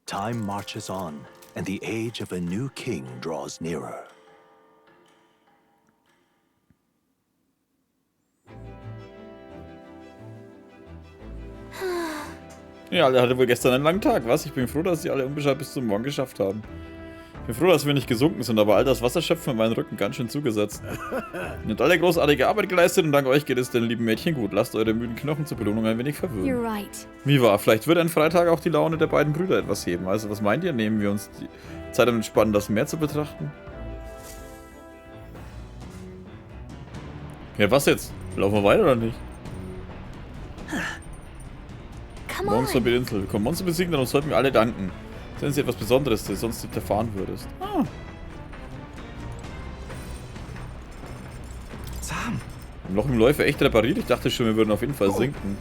Time marches on, and the age of a new king draws nearer. Ja, alle hatte wohl gestern einen langen Tag, was? Ich bin froh, dass sie alle unbescheid bis zum Morgen geschafft haben. Ich bin froh, dass wir nicht gesunken sind, aber all das Wasserschöpfen in meinen Rücken ganz schön zugesetzt. Ihr habt alle großartige Arbeit geleistet und dank euch geht es den lieben Mädchen gut. Lasst eure müden Knochen zur Belohnung ein wenig verwöhnen. Right. Wie war? Vielleicht wird ein Freitag auch die Laune der beiden Brüder etwas heben. Also was meint ihr? Nehmen wir uns die Zeit am Entspannen, das Meer zu betrachten? Ja, was jetzt? Laufen wir weiter oder nicht? Monster bei Insel. Komm, Monster besiegen, dann sollten wir alle danken. Sind sie etwas Besonderes, das du sonst nicht erfahren würdest. Ah. Sam! Im Loch im Läufer echt repariert? Ich dachte schon, wir würden auf jeden Fall sinken.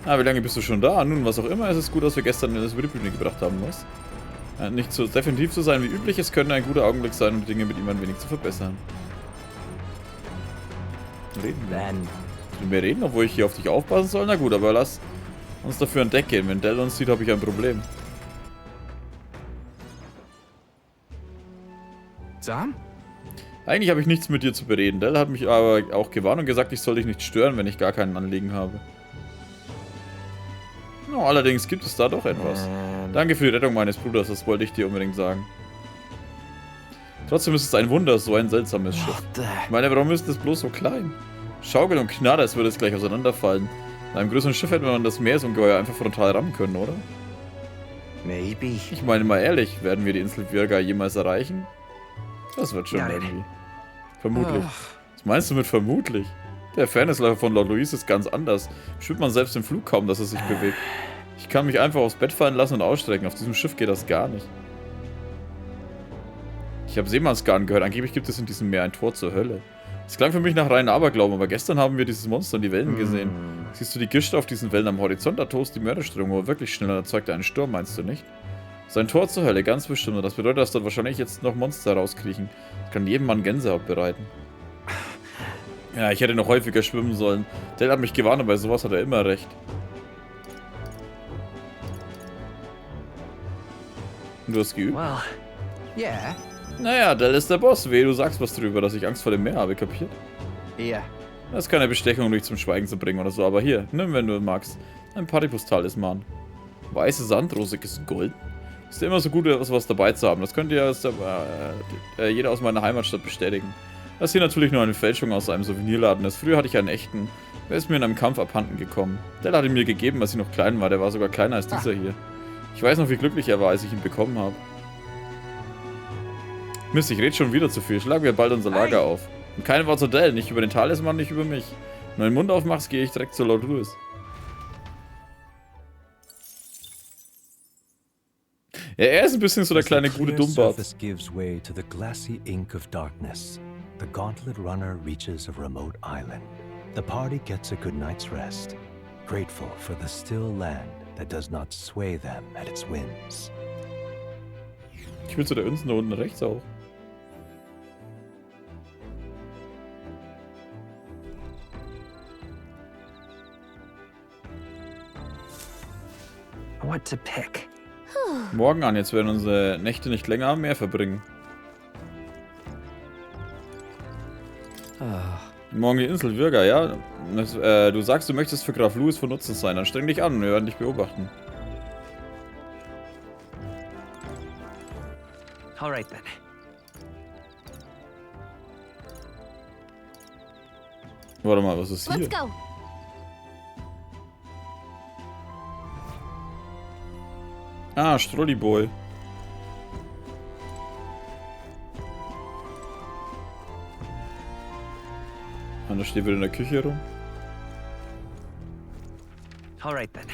Ah, wie lange bist du schon da? Nun, was auch immer, es ist gut, dass wir gestern das über die Bühne gebracht haben, was? Nicht so definitiv so sein wie üblich, es könnte ein guter Augenblick sein, um die Dinge mit ihm ein wenig zu verbessern. Reden wir. Mit mir reden, obwohl ich hier auf dich aufpassen soll? Na gut, aber lass uns dafür an Deck gehen. Wenn Dell uns sieht, habe ich ein Problem. Sam? Eigentlich habe ich nichts mit dir zu bereden. Dell hat mich aber auch gewarnt und gesagt, ich soll dich nicht stören, wenn ich gar keinen Anliegen habe. No, allerdings gibt es da doch etwas. Danke für die Rettung meines Bruders, das wollte ich dir unbedingt sagen. Trotzdem ist es ein Wunder, so ein seltsames Schiff. Ich meine, warum ist es bloß so klein? Schaukeln und knarren, als würde es gleich auseinanderfallen. In einem größeren Schiff hätte man das Meeresungeheuer einfach frontal rammen können, oder? Maybe. Ich meine mal ehrlich, werden wir die Insel Virga jemals erreichen? Das wird schon irgendwie. Vermutlich. Was meinst du mit vermutlich? Der Fairnesslevel von Lord Louis ist ganz anders. Spürt man selbst im Flug kaum, dass es sich bewegt. Ich kann mich einfach aufs Bett fallen lassen und ausstrecken. Auf diesem Schiff geht das gar nicht. Ich habe Seemannsgarn gehört. Angeblich gibt es in diesem Meer ein Tor zur Hölle. Es klang für mich nach reinen Aberglauben, aber gestern haben wir dieses Monster und die Wellen gesehen. Siehst du die Gischt auf diesen Wellen am Horizont? Da tost die Mörderströmung aber wirklich schnell und erzeugt einen Sturm, meinst du nicht? Sein Tor zur Hölle, ganz bestimmt. Und das bedeutet, dass dort wahrscheinlich jetzt noch Monster rauskriechen. Das kann jedem Mann Gänsehaut bereiten. Ja, ich hätte noch häufiger schwimmen sollen. Dell hat mich gewarnt, aber bei sowas hat er immer recht. Und du hast geübt? Well, yeah. Naja, Dell ist der Boss. Wehe, du sagst was drüber, dass ich Angst vor dem Meer habe, kapiert? Yeah. Das ist keine Bestechung, um dich zum Schweigen zu bringen oder so, aber hier, nimm, wenn du magst. Ein Partypostalisman. Weiße Sandrose ist Gold. Ist ja immer so gut, was dabei zu haben. Das könnte ja jeder aus meiner Heimatstadt bestätigen. Das hier natürlich nur eine Fälschung aus einem Souvenirladen ist. Früher hatte ich einen echten. Der ist mir in einem Kampf abhanden gekommen. Der hat ihn mir gegeben, als ich noch klein war. Der war sogar kleiner als dieser hier. Ich weiß noch, wie glücklich er war, als ich ihn bekommen habe. Mist, ich rede schon wieder zu viel. Schlagen wir bald unser Lager auf. Und kein Wort zu Dell, nicht über den Talisman, nicht über mich. Wenn du den Mund aufmachst, gehe ich direkt zu Lord Louis. Ja, er ist ein bisschen so der kleine gute Dummbart. Gives way to the glassy ink of darkness. The gauntlet runner reaches a remote island. The party gets a good night's rest, grateful for the still land that does not sway them at its winds. Ich will zu der Insel da unten rechts auch. What to pick? Morgen an, jetzt werden unsere Nächte nicht länger am Meer verbringen. Morgen die Insel Virga, ja? Du sagst, du möchtest für Graf Louis von Nutzen sein. Dann streng dich an, wir werden dich beobachten. Alright then. Warte mal, was ist hier? Let's go. Ah, Strolliboy. Und da steht wieder in der Küche rum. Alright then.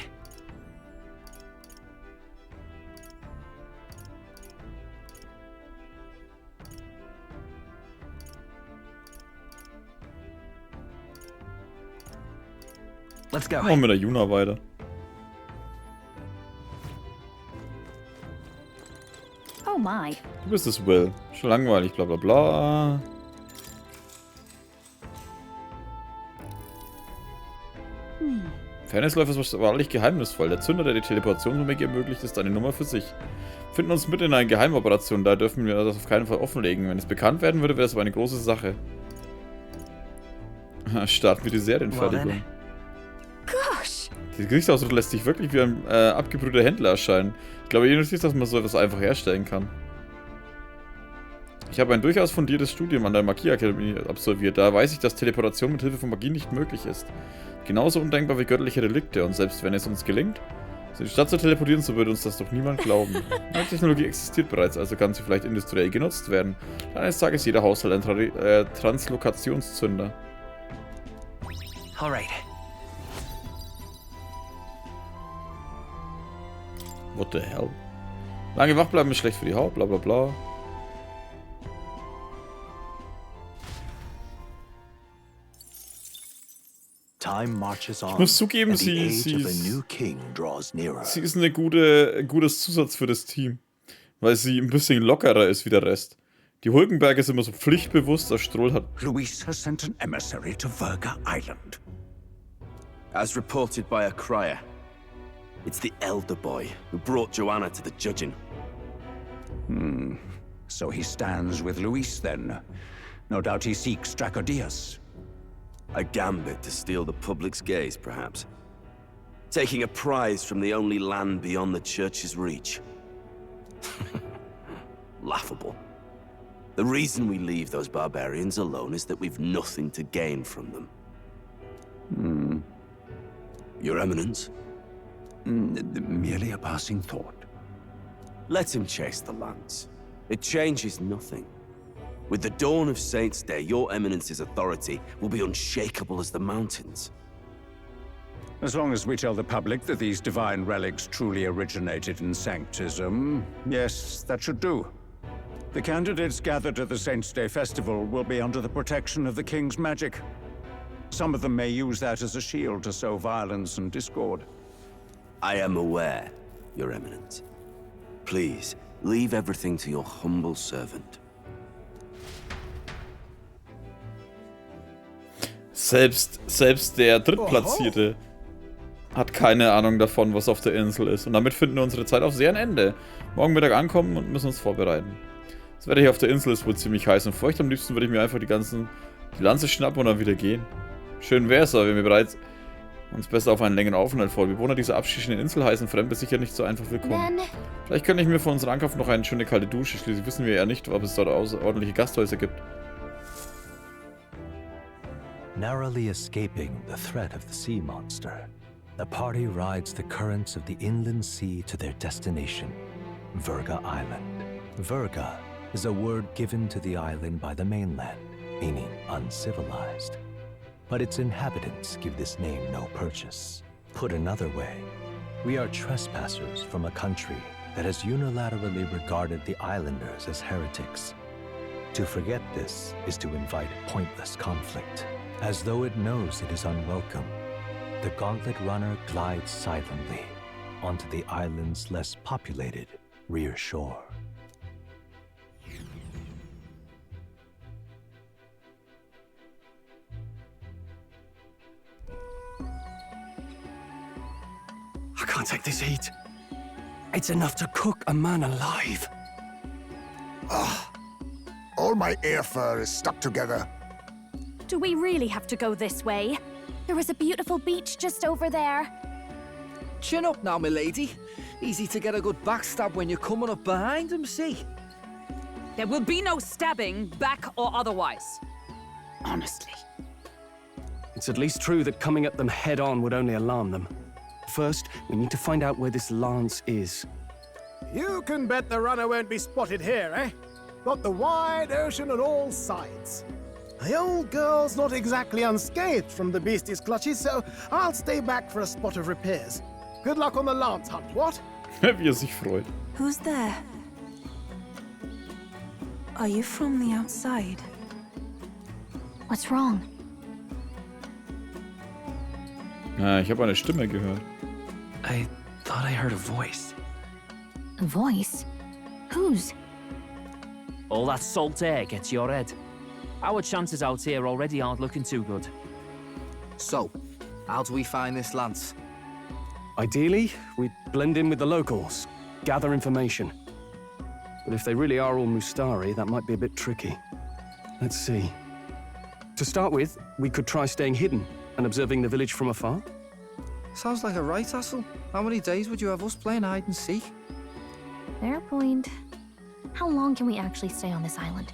Let's go. Machen wir mit der Juna weiter. Oh my. Du bist es, Will. Schon langweilig, bla bla bla. Fairnessläufer ist wahrlich geheimnisvoll. Der Zünder, der die Teleportationsmagie ermöglicht, ist eine Nummer für sich. Wir finden uns mitten in einer Geheimoperation, da dürfen wir das auf keinen Fall offenlegen. Wenn es bekannt werden würde, wäre es aber eine große Sache. Starten wir die Serienfertigung. Gosh. Der Gesichtsausdruck lässt sich wirklich wie ein abgebrühter Händler erscheinen. Ich glaube jedenfalls nicht, dass man so etwas einfach herstellen kann. Ich habe ein durchaus fundiertes Studium an der Magieakademie absolviert. Da weiß ich, dass Teleportation mit Hilfe von Magie nicht möglich ist. Genauso undenkbar wie göttliche Relikte. Und selbst wenn es uns gelingt, in die Stadt zu teleportieren, so würde uns das doch niemand glauben. Die Technologie existiert bereits, also kann sie vielleicht industriell genutzt werden. Eines Tages jeder Haushalt ein Translokationszünder. Alright. What the hell? Lange wach bleiben ist schlecht für die Haut, bla bla bla. Ich muss zugeben, sie ist ein gutes Zusatz für das Team. Weil sie ein bisschen lockerer ist wie der Rest. Die Hulkenberg ist immer so pflichtbewusst, als Strohl hat. Luis has sent an emissary to Virga Island. As reported by a crier, it's the elder boy who brought Joanna to the judging. So he stands with Luis then. No doubt he seeks Dracodius. A gambit to steal the public's gaze, perhaps. Taking a prize from the only land beyond the church's reach. Laughable. The reason we leave those barbarians alone is that we've nothing to gain from them. Your Eminence? Merely a passing thought. Let him chase the lance. It changes nothing. With the dawn of Saints' Day, your Eminence's authority will be unshakable as the mountains. As long as we tell the public that these divine relics truly originated in Sanctism, yes, that should do. The candidates gathered at the Saints' Day festival will be under the protection of the King's magic. Some of them may use that as a shield to sow violence and discord. I am aware, Your Eminence. Please, leave everything to your humble servant. Selbst der Drittplatzierte hat keine Ahnung davon, was auf der Insel ist. Und damit finden wir unsere Zeit auf sehr ein Ende. Morgen Mittag ankommen und müssen uns vorbereiten. Das Wetter hier auf der Insel ist wohl ziemlich heiß und feucht. Am liebsten würde ich mir einfach die Lanze schnappen und dann wieder gehen. Schön wäre es, aber wenn wir bereits uns besser auf einen längeren Aufenthalt vor. Bewohner dieser abgeschiedenen Insel heißen Fremde sicher nicht so einfach willkommen. Vielleicht könnte ich mir vor unserer Ankunft noch eine schöne kalte Dusche. Schließlich wissen wir ja nicht, ob es dort ordentliche Gasthäuser gibt. Narrowly escaping the threat of the sea monster, the party rides the currents of the inland sea to their destination, Virga Island. Virga is a word given to the island by the mainland, meaning uncivilized. But its inhabitants give this name no purchase. Put another way, we are trespassers from a country that has unilaterally regarded the islanders as heretics. To forget this is to invite pointless conflict. As though it knows it is unwelcome, the gauntlet runner glides silently onto the island's less populated rear shore. I can't take this heat. It's enough to cook a man alive. All my air fur is stuck together. Do we really have to go this way? There is a beautiful beach just over there. Chin up now, milady. Easy to get a good backstab when you're coming up behind him, see? There will be no stabbing, back or otherwise. Honestly. It's at least true that coming at them head-on would only alarm them. First, we need to find out where this lance is. You can bet the runner won't be spotted here, eh? Got the wide ocean on all sides. The old girl's not exactly unscathed from the beastie's clutches, so I'll stay back for a spot of repairs. Good luck on the lance hunt, what? Wie sich freut. Who's there? Are you from the outside? What's wrong? Ich habe eine Stimme gehört. I thought I heard a voice. A voice? Whose? All that salt air gets your head. Our chances out here already aren't looking too good. So, how do we find this lance? Ideally, we'd blend in with the locals, gather information. But if they really are all Mustari, that might be a bit tricky. Let's see. To start with, we could try staying hidden and observing the village from afar. Sounds like a right hassle. How many days would you have us playing hide and seek? Fair point. How long can we actually stay on this island?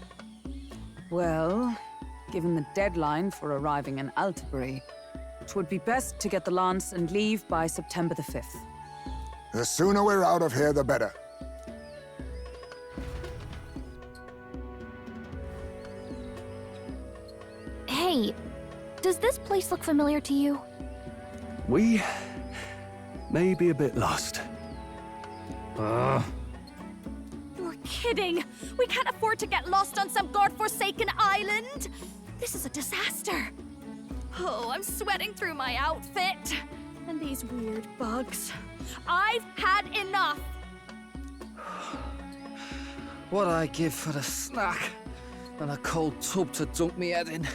Well, given the deadline for arriving in Altabury, it would be best to get the lance and leave by September the 5th. The sooner we're out of here, the better. Hey, does this place look familiar to you? We may be a bit lost. You're kidding! We can't afford to get lost on some godforsaken island! This is a disaster! Oh, I'm sweating through my outfit. And these weird bugs. I've had enough! What I give for a snack and a cold tub to dunk me head in.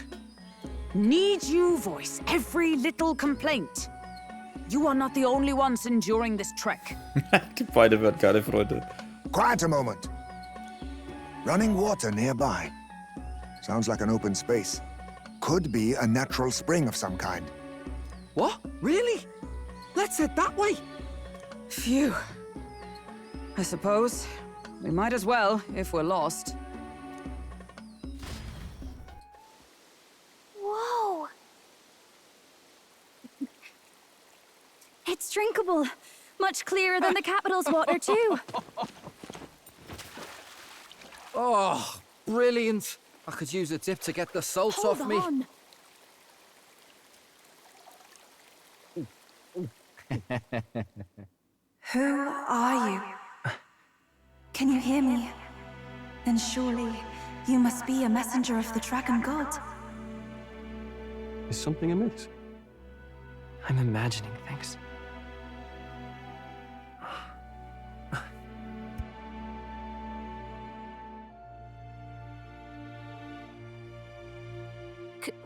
Need you voice every little complaint? You are not the only ones enduring this trek. Die beide werden keine Freunde. Quiet a moment. Running water nearby. Sounds like an open space. Could be a natural spring of some kind. What? Really? Let's head that way. Phew. I suppose we might as well if we're lost. Whoa! It's drinkable. Much clearer than the capital's water, too. Oh, brilliant. I could use a dip to get the salt Hold off me. on. Who are you? Can you hear me? Then surely you must be a messenger of the dragon god. Is something amiss? I'm imagining things.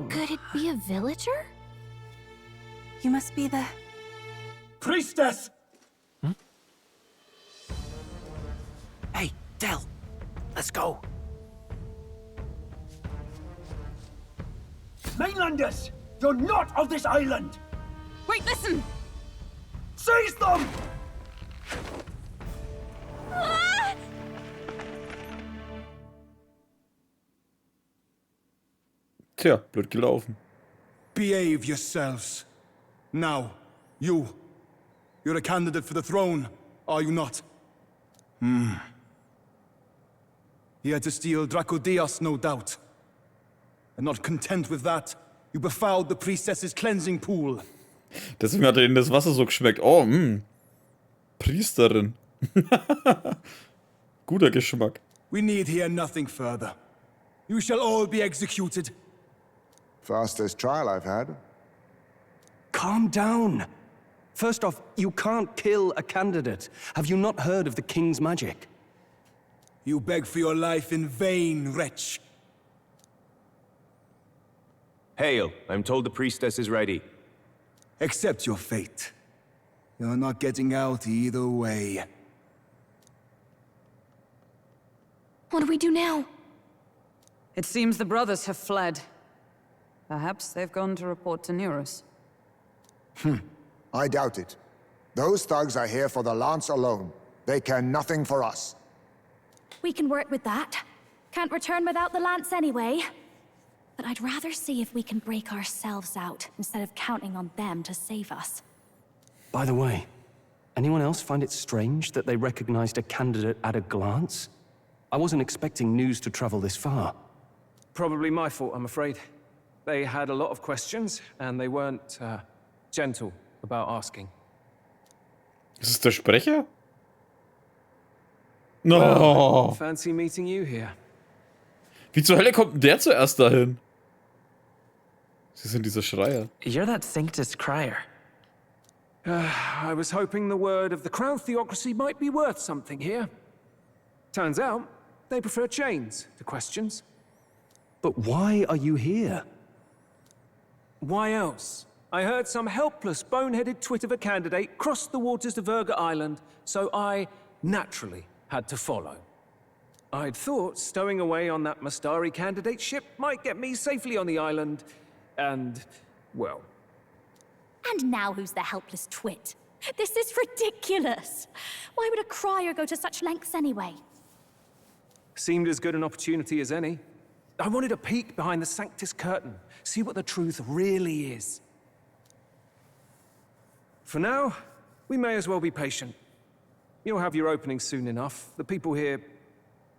Could it be a villager? You must be the... Priestess! Hey, Del, let's go. Mainlanders! You're not of this island! Wait, listen! Seize them! Ah! Tja, blöd gelaufen. Behave yourselves. Now, you're a candidate for the throne, are you not? Here to steal Dracodias, no doubt. And not content with that, you befouled the priestess's cleansing pool. Deswegen hat ihnen das Wasser so geschmeckt. Oh, Priesterin. Guter Geschmack. We need hear nothing further. You shall all be executed. Fastest trial I've had. Calm down. First off, you can't kill a candidate. Have you not heard of the king's magic? You beg for your life in vain, wretch. Hail, I'm told the priestess is ready. Accept your fate. You're not getting out either way. What do we do now? It seems the brothers have fled. Perhaps they've gone to report to Neurus. I doubt it. Those thugs are here for the lance alone. They care nothing for us. We can work with that. Can't return without the lance anyway. But I'd rather see if we can break ourselves out, instead of counting on them to save us. By the way, anyone else find it strange that they recognized a candidate at a glance? I wasn't expecting news to travel this far. Probably my fault, I'm afraid. They had a lot of questions, and they weren't, gentle about asking. Ist es der Sprecher? No. Well, fancy meeting you here. Wie zur Hölle kommt denn der zuerst dahin? Sie sind dieser Schreier. You're that Sanctus Crier. I was hoping the word of the Crown Theocracy might be worth something here. Turns out, they prefer chains to questions. But why are you here? Why else? I heard some helpless, boneheaded twit of a candidate crossed the waters to Verga Island, so I naturally had to follow. I'd thought stowing away on that Mustari candidate ship might get me safely on the island, and, well... And now who's the helpless twit? This is ridiculous! Why would a crier go to such lengths anyway? Seemed as good an opportunity as any. I wanted a peek behind the Sanctus curtain, see what the truth really is. For now, we may as well be patient. You'll have your opening soon enough. The people here,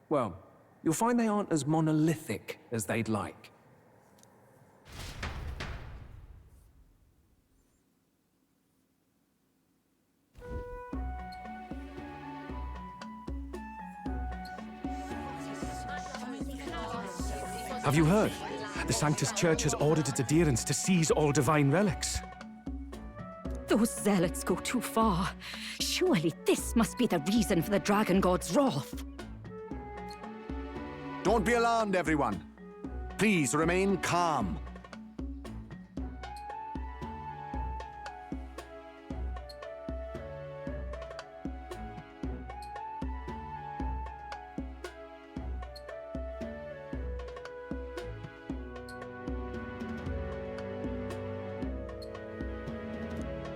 well, you'll find they aren't as monolithic as they'd like. Have you heard? The Sanctus Church has ordered its adherents to seize all divine relics. Those zealots go too far. Surely this must be the reason for the Dragon God's wrath. Don't be alarmed, everyone. Please remain calm.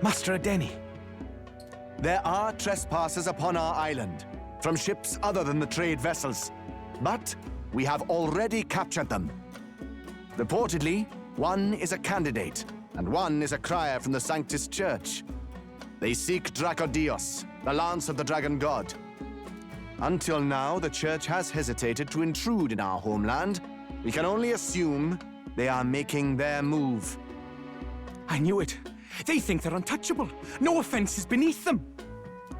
Master Adeni. There are trespassers upon our island, from ships other than the trade vessels. But we have already captured them. Reportedly, one is a candidate, and one is a crier from the Sanctus Church. They seek Dracodios, the lance of the Dragon God. Until now, the Church has hesitated to intrude in our homeland. We can only assume they are making their move. I knew it. They think they're untouchable. No offense is beneath them.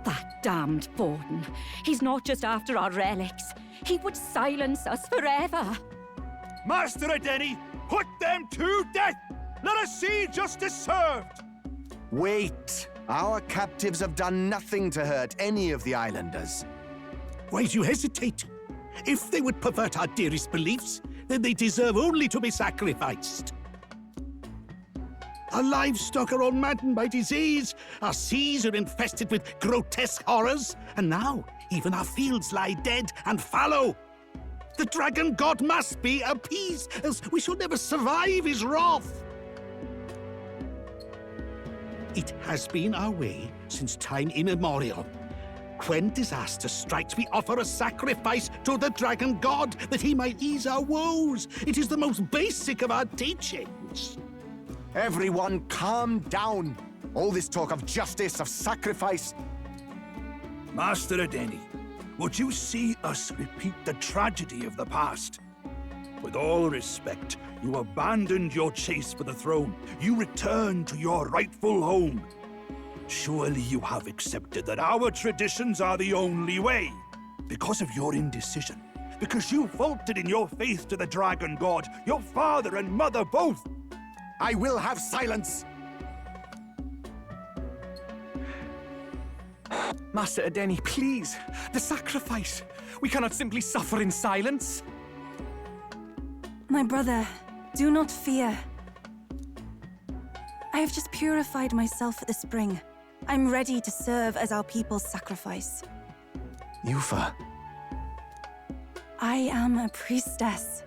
That damned Borden. He's not just after our relics. He would silence us forever. Master Adeni, put them to death! Let us see justice served! Wait! Our captives have done nothing to hurt any of the islanders. Why do you hesitate? If they would pervert our dearest beliefs, then they deserve only to be sacrificed. Our livestock are all maddened by disease, our seas are infested with grotesque horrors, and now even our fields lie dead and fallow. The Dragon God must be appeased, else we shall never survive his wrath. It has been our way since time immemorial. When disaster strikes, we offer a sacrifice to the Dragon God that he might ease our woes. It is the most basic of our teachings. Everyone calm down. All this talk of justice, of sacrifice. Master Adeni, would you see us repeat the tragedy of the past? With all respect, you abandoned your chase for the throne. You returned to your rightful home. Surely you have accepted that our traditions are the only way. Because of your indecision, because you faltered in your faith to the Dragon God, your father and mother both. I will have silence! Master Adeni, please! The sacrifice! We cannot simply suffer in silence! My brother, do not fear. I have just purified myself for the spring. I'm ready to serve as our people's sacrifice. Yufa. I am a priestess.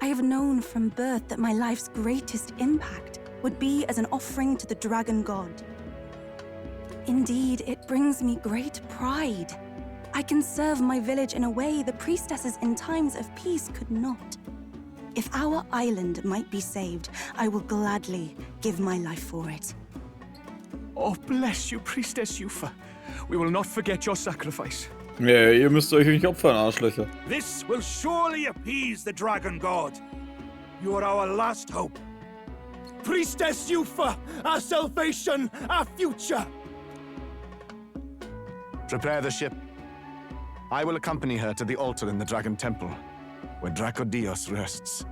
I have known from birth that my life's greatest impact would be as an offering to the Dragon God. Indeed, it brings me great pride. I can serve my village in a way the priestesses in times of peace could not. If our island might be saved, I will gladly give my life for it. Oh, bless you, Priestess Yufa. We will not forget your sacrifice. Ja, ihr müsst euch nicht opfern, Arschlöcher. This will surely appease the Dragon God. You are our last hope. Priestess Yufa, our salvation, our future. Prepare the ship. I will accompany her to the altar in the Dragon Temple, where Dracodios rests.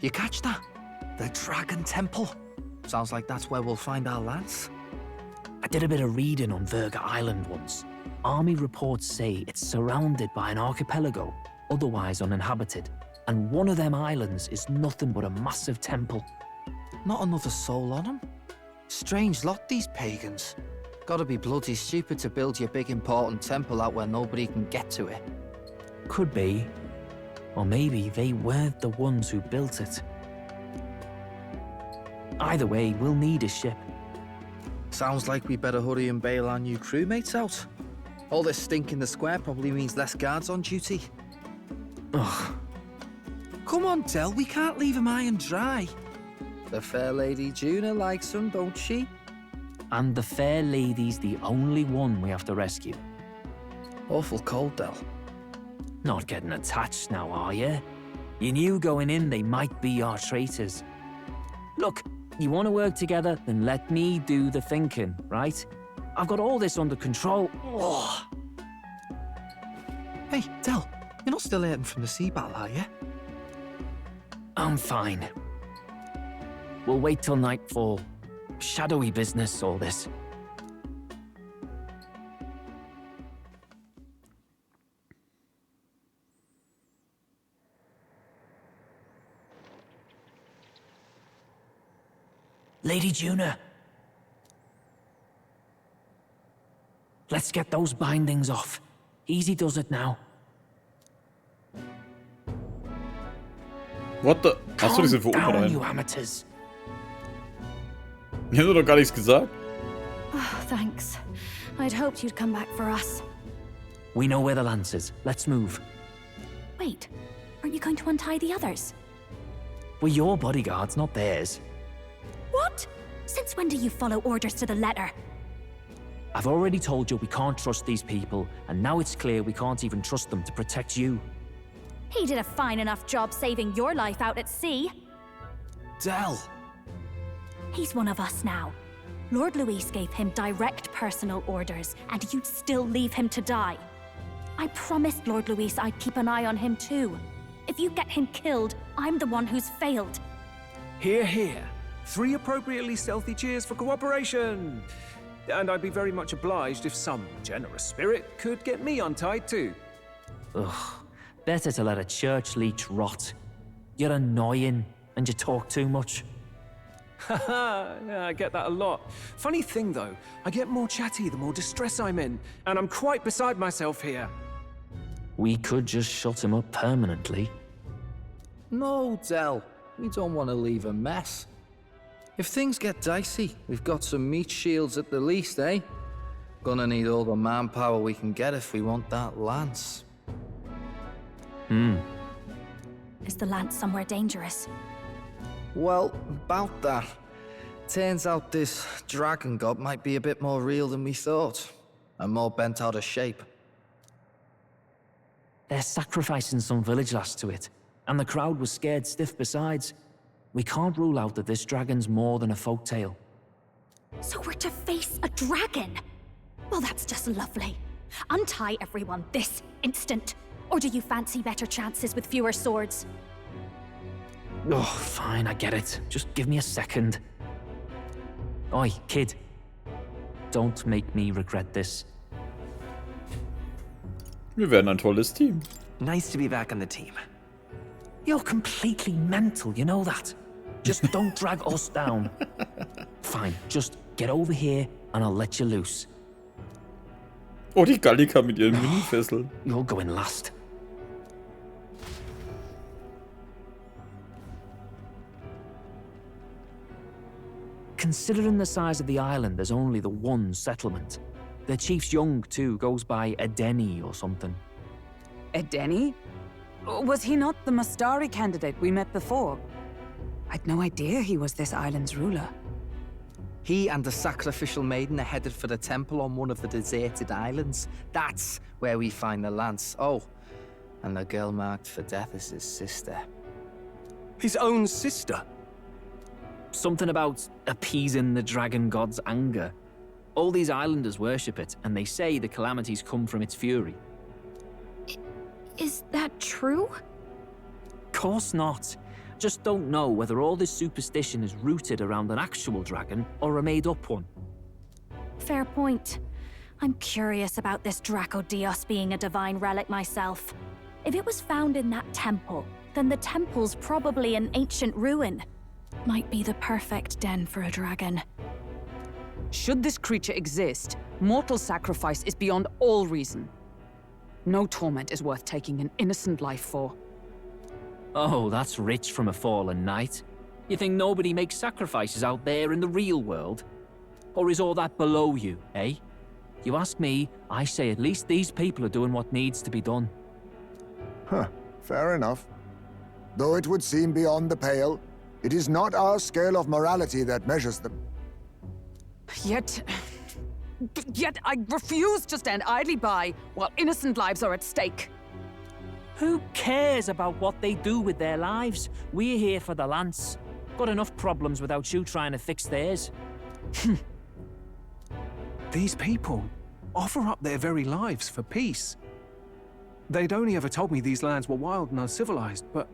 You catch that? The Dragon Temple. Sounds like that's where we'll find our lance. I did a bit of reading on Verga Island once. Army reports say it's surrounded by an archipelago, otherwise uninhabited, and one of them islands is nothing but a massive temple. Not another soul on them? Strange lot, these pagans. Gotta be bloody stupid to build your big important temple out where nobody can get to it. Could be. Or maybe they weren't the ones who built it. Either way, we'll need a ship. Sounds like we better hurry and bail our new crewmates out. All this stink in the square probably means less guards on duty. Ugh. Come on, Del, we can't leave him high and dry. The fair lady Juna likes him, don't she? And the fair lady's the only one we have to rescue. Awful cold, Del. Not getting attached now, are you? You knew going in they might be our traitors. Look, you want to work together, then let me do the thinking, right? I've got all this under control. Oh. Hey, Del, you're not still hurting from the sea battle, are you? I'm fine. We'll wait till nightfall. Shadowy business, all this. Lady Juna. Let's get those bindings off. Easy does it now. What the? Achso, die sind für oben rein. Die haben doch gar nichts gesagt. Oh, thanks. I'd hoped you'd come back for us. We know where the lance is. Let's move. Wait, aren't you going to untie the others? We're your bodyguards, not theirs. What? Since when do you follow orders to the letter? I've already told you we can't trust these people, and now it's clear we can't even trust them to protect you. He did a fine enough job saving your life out at sea. Del! He's one of us now. Lord Luis gave him direct personal orders, and you'd still leave him to die. I promised Lord Luis I'd keep an eye on him too. If you get him killed, I'm the one who's failed. Hear, hear. 3 appropriately stealthy cheers for cooperation. And I'd be very much obliged if some generous spirit could get me untied too. Ugh. Better to let a church leech rot. You're annoying, and you talk too much. Haha, yeah, I get that a lot. Funny thing though, I get more chatty the more distress I'm in, and I'm quite beside myself here. We could just shut him up permanently. No, Del. We don't want to leave a mess. If things get dicey, we've got some meat shields at the least, eh? Gonna need all the manpower we can get if we want that lance. Is the lance somewhere dangerous? Well, about that. Turns out this dragon god might be a bit more real than we thought, and more bent out of shape. They're sacrificing some village lass to it, and the crowd was scared stiff besides. We can't rule out that this dragon's more than a folktale. So we're to face a dragon? Well, that's just lovely. Untie everyone this instant. Or do you fancy better chances with fewer swords? Oh, fine, I get it. Just give me a second. Oi, kid. Don't make me regret this. Wir werden ein tolles Team. Nice to be back on the team. You're completely mental, you know that? Just don't drag us down. Fine, just get over here and I'll let you loose. Oh, die Gallica mit ihren Mini-Fesseln. You're going last. Considering the size of the island, there's only the one settlement. The chief's young, too, goes by Edeni or something. Edeni? Was he not the Mustari candidate we met before? I'd no idea he was this island's ruler. He and the sacrificial maiden are headed for the temple on one of the deserted islands. That's where we find the lance. Oh, and the girl marked for death is his sister. His own sister? Something about appeasing the dragon god's anger. All these islanders worship it, and they say the calamities come from its fury. Is that true? Course not. Just don't know whether all this superstition is rooted around an actual dragon or a made-up one. Fair point. I'm curious about this Dracodios being a divine relic myself. If it was found in that temple, then the temple's probably an ancient ruin. Might be the perfect den for a dragon. Should this creature exist, mortal sacrifice is beyond all reason. No torment is worth taking an innocent life for. Oh, that's rich from a fallen knight. You think nobody makes sacrifices out there in the real world? Or is all that below you, eh? You ask me, I say at least these people are doing what needs to be done. Huh, fair enough. Though it would seem beyond the pale, it is not our scale of morality that measures them. Yet I refuse to stand idly by while innocent lives are at stake. Who cares about what they do with their lives? We're here for the lance. Got enough problems without you trying to fix theirs. These people offer up their very lives for peace. They'd only ever told me these lands were wild and uncivilized, but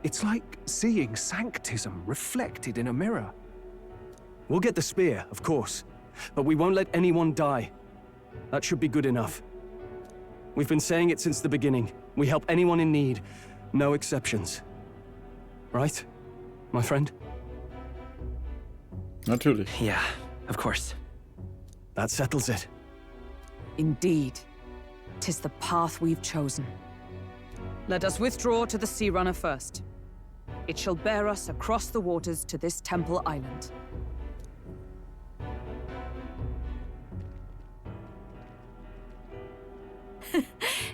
it's like seeing sanctism reflected in a mirror. We'll get the spear, of course, but we won't let anyone die. That should be good enough. We've been saying it since the beginning. We help anyone in need, no exceptions. Right, my friend? Natürlich. Yeah, of course. That settles it. Indeed. 'Tis the path we've chosen. Let us withdraw to the Sea Runner first. It shall bear us across the waters to this temple island.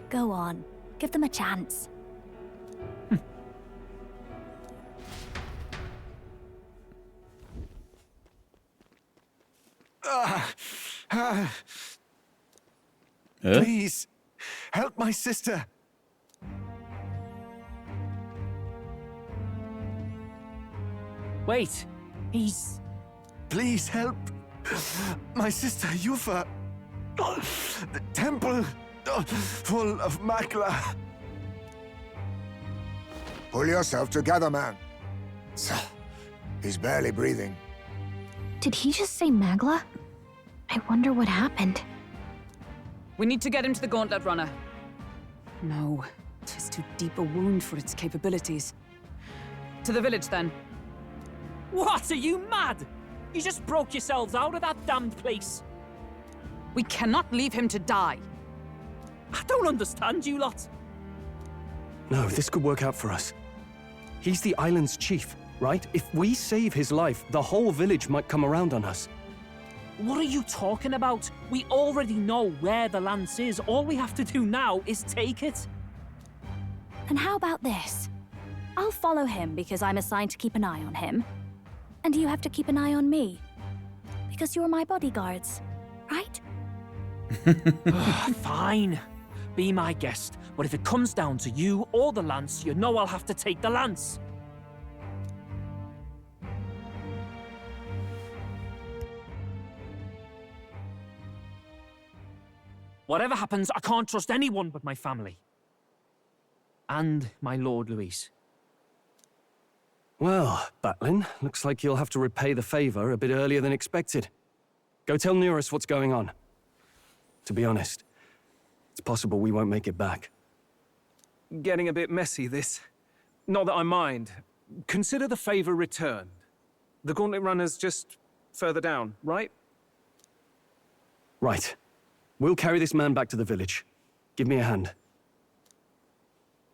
Go on. Give them a chance. Please, help my sister. Wait, he's... Please help my sister Yufa. The temple full of Makla. Pull yourself together, man. He's barely breathing. Did he just say Magla? I wonder what happened. We need to get him to the Gauntlet Runner. No, 'tis too deep a wound for its capabilities. To the village, then. What, are you mad? You just broke yourselves out of that damned place. We cannot leave him to die. I don't understand you lot. No, this could work out for us. He's the island's chief, right? If we save his life, the whole village might come around on us. What are you talking about? We already know where the lance is. All we have to do now is take it. And how about this? I'll follow him because I'm assigned to keep an eye on him. And you have to keep an eye on me. Because you're my bodyguards, right? Fine. Be my guest. But if it comes down to you or the lance, you know I'll have to take the lance. Whatever happens, I can't trust anyone but my family. And my Lord Luis. Well, Batlin, looks like you'll have to repay the favor a bit earlier than expected. Go tell Neurus what's going on. To be honest, it's possible we won't make it back. Getting a bit messy, this. Not that I mind. Consider the favor returned. The Gauntlet Runner's just further down, right? Right. We'll carry this man back to the village. Give me a hand.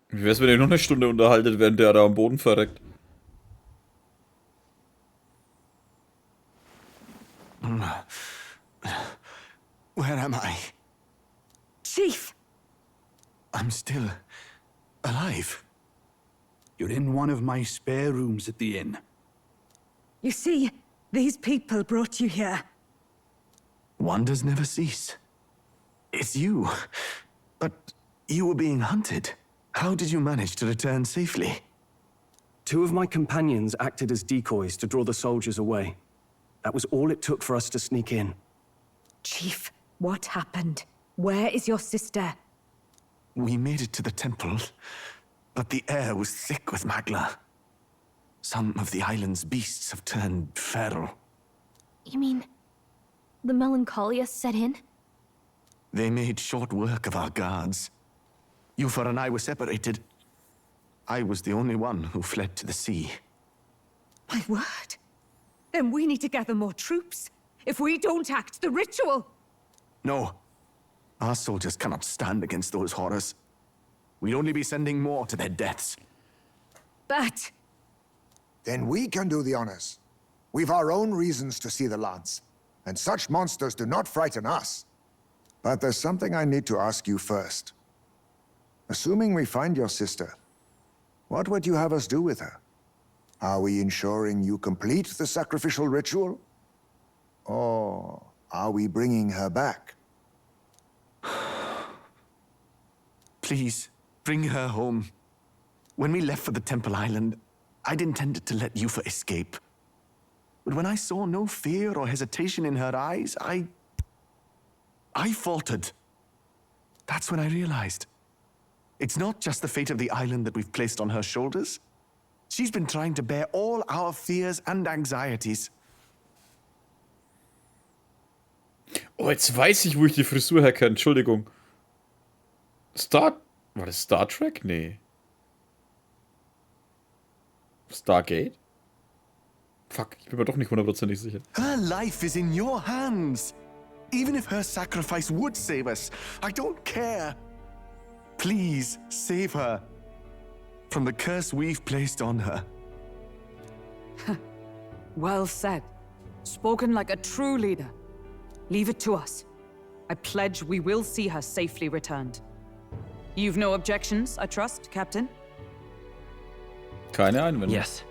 Wie wär's, wenn ihr noch eine Stunde unterhaltet, während der da am Boden verreckt? Where am I? Chief! I'm still alive. You're in one of my spare rooms at the inn. You see, these people brought you here. Wonders never cease. It's you. But you were being hunted. How did you manage to return safely? 2 of my companions acted as decoys to draw the soldiers away. That was all it took for us to sneak in. Chief, what happened? Where is your sister? We made it to the temple, but the air was thick with Magla. Some of the island's beasts have turned feral. You mean... the melancholia set in? They made short work of our guards. Yufa and I were separated. I was the only one who fled to the sea. My word! Then we need to gather more troops. If we don't act, the ritual... No. Our soldiers cannot stand against those horrors. We'd only be sending more to their deaths. But... Then we can do the honors. We've our own reasons to see the lance, and such monsters do not frighten us. But there's something I need to ask you first. Assuming we find your sister, what would you have us do with her? Are we ensuring you complete the sacrificial ritual? Or are we bringing her back? Please, bring her home. When we left for the Temple Island, I'd intended to let Yufa escape. But when I saw no fear or hesitation in her eyes, I faltered. That's when I realized. It's not just the fate of the island that we've placed on her shoulders. She's been trying to bear all our fears and anxieties. Oh, jetzt weiß ich, wo ich die Frisur herkenne. Entschuldigung. War das Star Trek? Nee. Stargate? Fuck, ich bin mir doch nicht 100% sicher. Her life is in your hands. Even if her sacrifice would save us, I don't care. Please, save her from the curse we've placed on her. Well said. Spoken like a true leader. Leave it to us. I pledge we will see her safely returned. You've no objections, I trust, Captain? Keine Einwände. Yes.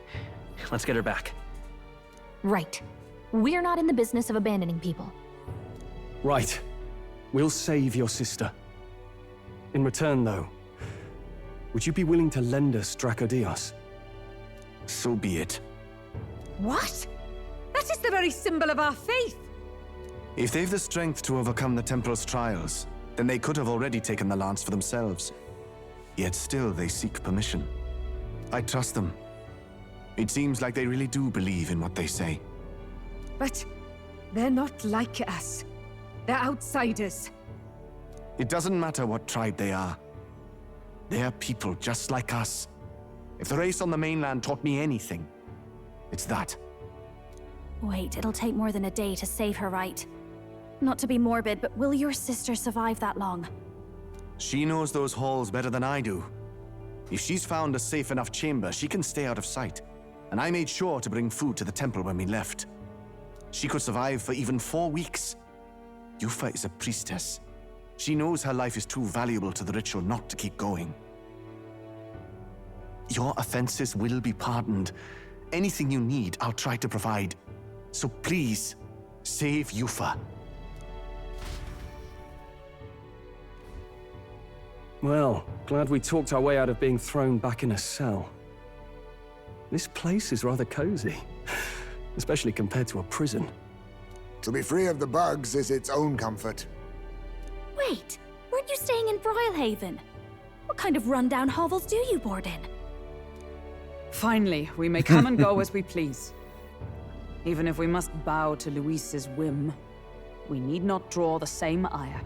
Let's get her back. Right. We're not in the business of abandoning people. Right. We'll save your sister. In return, though, would you be willing to lend us Dracodios? So be it. What? That is the very symbol of our faith! If they've the strength to overcome the Templars' trials, then they could have already taken the lance for themselves. Yet still they seek permission. I trust them. It seems like they really do believe in what they say. But they're not like us. They're outsiders. It doesn't matter what tribe they are. They're people just like us. If the race on the mainland taught me anything, it's that. Wait, it'll take more than a day to save her, right? Not to be morbid, but will your sister survive that long? She knows those halls better than I do. If she's found a safe enough chamber, she can stay out of sight. And I made sure to bring food to the temple when we left. She could survive for even 4 weeks. Yufa is a priestess. She knows her life is too valuable to the ritual not to keep going. Your offenses will be pardoned. Anything you need, I'll try to provide. So please, save Yufa. Well, glad we talked our way out of being thrown back in a cell. This place is rather cozy, especially compared to a prison. To be free of the bugs is its own comfort. Wait, weren't you staying in Broilhaven? What kind of rundown hovels do you board in? Finally, we may come and go as we please. Even if we must bow to Luis's whim, we need not draw the same ire.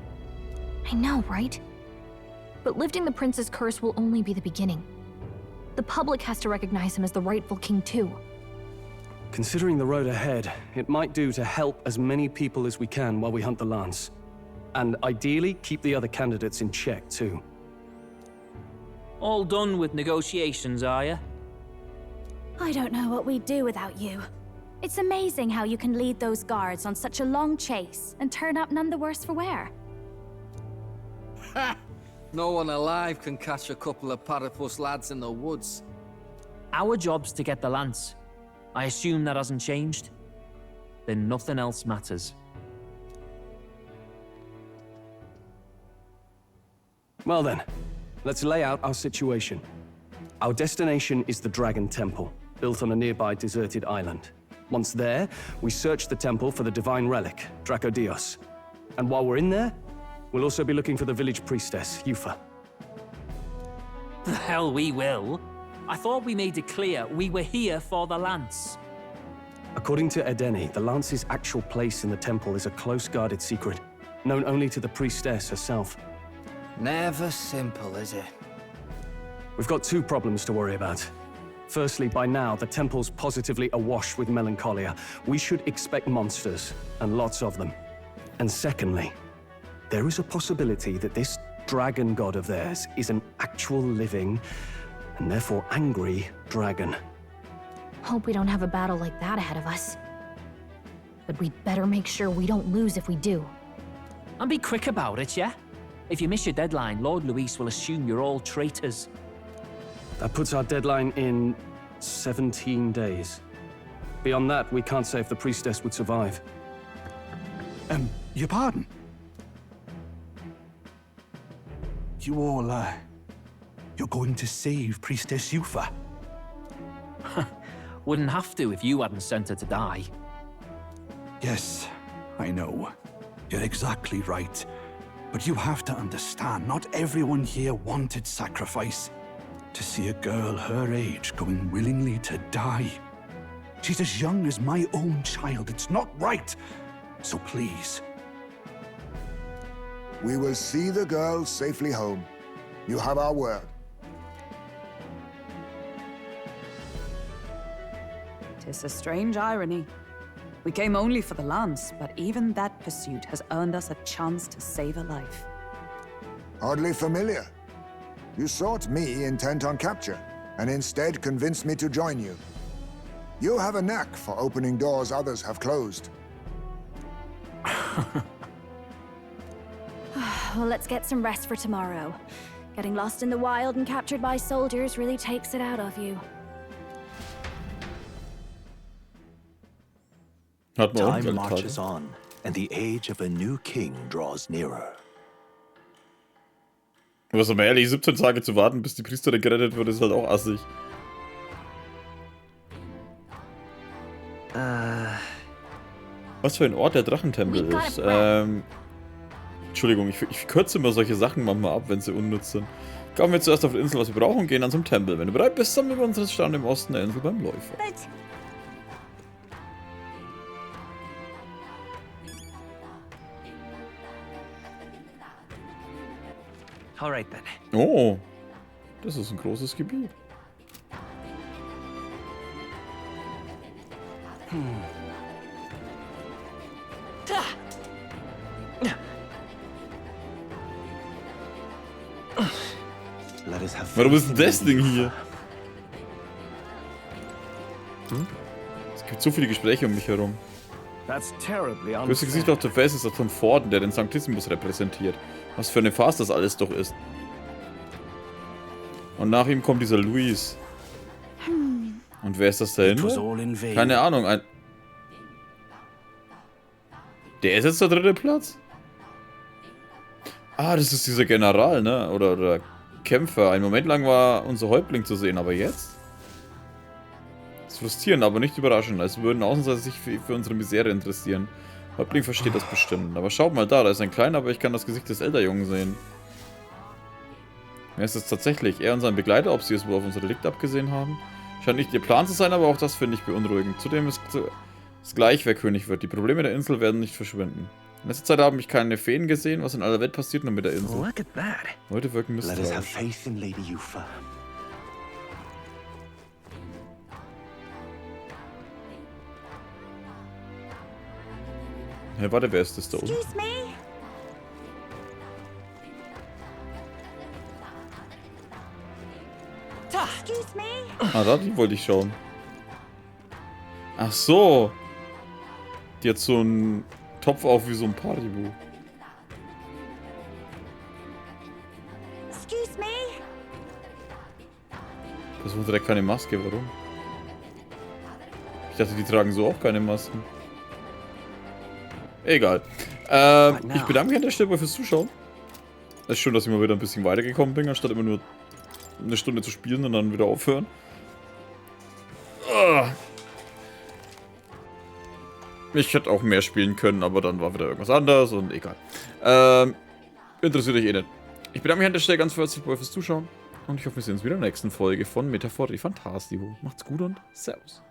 I know, right? But lifting the prince's curse will only be the beginning. The public has to recognize him as the rightful king too. Considering the road ahead, it might do to help as many people as we can while we hunt the lance. And ideally, keep the other candidates in check too. All done with negotiations, are you? I don't know what we'd do without you. It's amazing how you can lead those guards on such a long chase and turn up none the worse for wear. Ha! No one alive can catch a couple of platypus lads in the woods. Our job's to get the lance. I assume that hasn't changed? Then nothing else matters. Well then, let's lay out our situation. Our destination is the Dragon Temple, built on a nearby deserted island. Once there, we search the temple for the divine relic, Dracodios. And while we're in there, we'll also be looking for the village priestess, Yufa. The hell we will. I thought we made it clear we were here for the lance. According to Edeni, the lance's actual place in the temple is a close-guarded secret. known only to the priestess herself. Never simple, is it? We've got two problems to worry about. Firstly, by now, the temple's positively awash with melancholia. We should expect monsters, and lots of them. And secondly, there is a possibility that this dragon god of theirs is an actual living, and therefore angry, dragon. Hope we don't have a battle like that ahead of us. But we'd better make sure we don't lose if we do. And be quick about it, yeah? If you miss your deadline, Lord Luis will assume you're all traitors. That puts our deadline in 17 days. Beyond that, we can't say if the priestess would survive. Your pardon? You all, you're going to save Priestess Yufa? Wouldn't have to if you hadn't sent her to die. Yes, I know. You're exactly right. But you have to understand, not everyone here wanted sacrifice. To see a girl her age going willingly to die. She's as young as my own child. It's not right. So please. We will see the girl safely home. You have our word. 'Tis a strange irony. We came only for the lance, but even that pursuit has earned us a chance to save a life. Oddly familiar. You sought me intent on capture, and instead convinced me to join you. You have a knack for opening doors others have closed. Well, let's get some rest for tomorrow. Getting lost in the wild and captured by soldiers really takes it out of you. Time marches on, and the age of a new king draws nearer. Aber so mal ehrlich, 17 Tage zu warten, bis die Priesterin gerettet wird, ist halt auch assig. Was für ein Ort der Drachentempel ist. Entschuldigung, ich kürze immer solche Sachen manchmal ab, wenn sie unnütz sind. Kaufen wir zuerst auf der Insel, was wir brauchen, und gehen dann zum Tempel. Wenn du bereit bist, sammeln wir unseren Stand im Osten der Insel beim Läufer. Alright then. Oh, das ist ein großes Gebiet. Warum ist denn das Ding hier? Es gibt so viele Gespräche um mich herum. Größte Gesicht auf der Face ist der Tom Forden, der den Sanctissimus repräsentiert. Was für eine Farce das alles doch ist. Und nach ihm kommt dieser Luis. Und wer ist das da hinten? Keine Ahnung. Der ist jetzt der dritte Platz? Ah, das ist dieser General, ne? Oder Kämpfer. Einen Moment lang war unser Häuptling zu sehen, aber jetzt? Das ist frustrierend, aber nicht überraschend. Als würden Außenseiter sich für unsere Misere interessieren. Häuptling versteht das bestimmt. Aber schaut mal da ist ein Kleiner, aber ich kann das Gesicht des Elderjungen sehen. Wer ist es tatsächlich? Er und sein Begleiter, ob sie es wohl auf unser Delikt abgesehen haben? Scheint nicht ihr Plan zu sein, aber auch das finde ich beunruhigend. Zudem ist es gleich, wer König wird. Die Probleme der Insel werden nicht verschwinden. In letzter Zeit habe ich keine Feen gesehen, was in aller Welt passiert nur mit der Insel. Leute wirken misstrauisch. Hey, warte, wer ist das da oben? Ah, da, die wollte ich schauen. Ach so. Die hat so einen Topf auf wie so ein Partybuch. Das war direkt keine Maske, warum? Ich dachte, die tragen so auch keine Masken. Egal. Ich bedanke mich an der Stelle fürs Zuschauen. Es ist schön, dass ich mal wieder ein bisschen weitergekommen bin, anstatt immer nur eine Stunde zu spielen und dann wieder aufhören. Ich hätte auch mehr spielen können, aber dann war wieder irgendwas anderes und egal. Interessiert euch eh nicht. Ich bedanke mich an der Stelle ganz herzlich fürs Zuschauen und ich hoffe, wir sehen uns wieder in der nächsten Folge von ReFantazio. Macht's gut und Servus.